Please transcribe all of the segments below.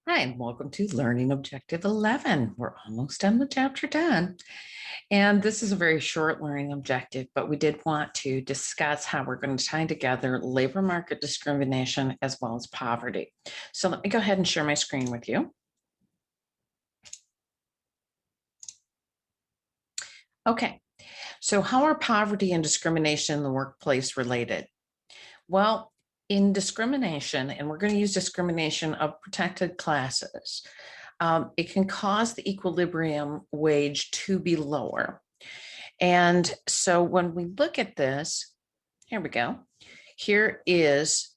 Hi, and welcome to Learning Objective 11. We're almost done with chapter 10. And this is a very short learning objective, but we did want to discuss how we're going to tie together labor market discrimination as well as poverty. So let me go ahead and share my screen with you. Okay, so how are poverty and discrimination in the workplace related? Well, in discrimination, and we're going to use discrimination of protected classes, it can cause the equilibrium wage to be lower. And so when we look at this, here we go. Here is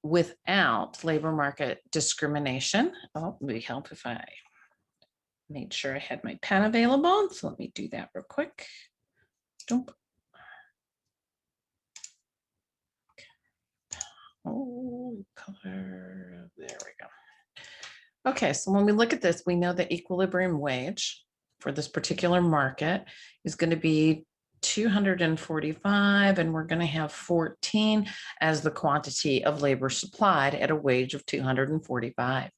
without labor market discrimination. Oh, it would help if I made sure I had my pen available. So let me do that real quick. Oh, color. There we go. Okay, so when we look at this, we know the equilibrium wage for this particular market is going to be 245, and we're going to have 14 as the quantity of labor supplied at a wage of 245.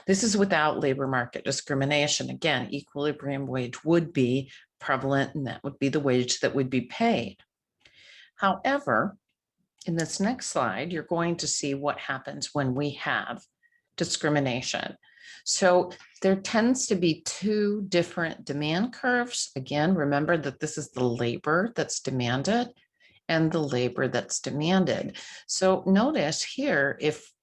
This is without labor market discrimination. Again, equilibrium wage would be prevalent, and that would be the wage that would be paid. However, in this next slide, you're going to see what happens when we have discrimination. So there tends to be two different demand curves. Again, remember that this is the labor that's demanded and the labor that's demanded. So notice here, if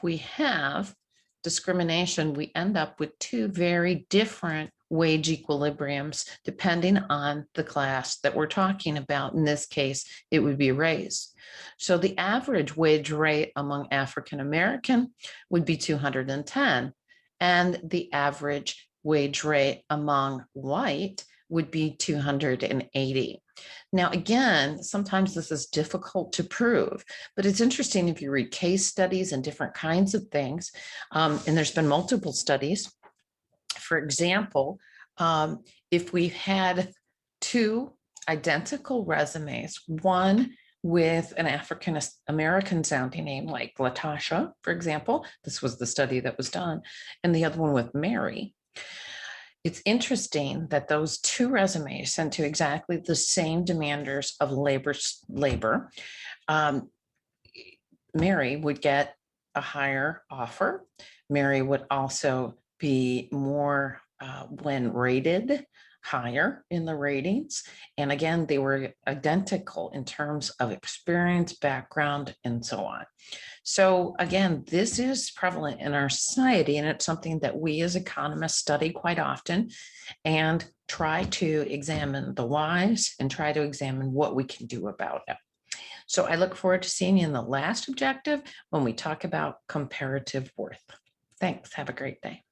we have discrimination, we end up with two very different wage equilibriums depending on the class that we're talking about. In this case, it would be race. So the average wage rate among African American would be 210, and the average wage rate among white would be 280. Now, again, sometimes this is difficult to prove, but it's interesting if you read case studies and different kinds of things, and there's been multiple studies. For example, if we had two identical resumes, one with an African American sounding name like Latasha, for example, this was the study that was done, and the other one with Mary. It's interesting that those two resumes sent to exactly the same demanders of labor. Mary would get a higher offer. Mary would also be more, when rated, higher in the ratings. And again, they were identical in terms of experience, background, and so on. So again, this is prevalent in our society, and it's something that we as economists study quite often and try to examine the whys and try to examine what we can do about it. So I look forward to seeing you in the last objective when we talk about comparative worth. Thanks. Have a great day.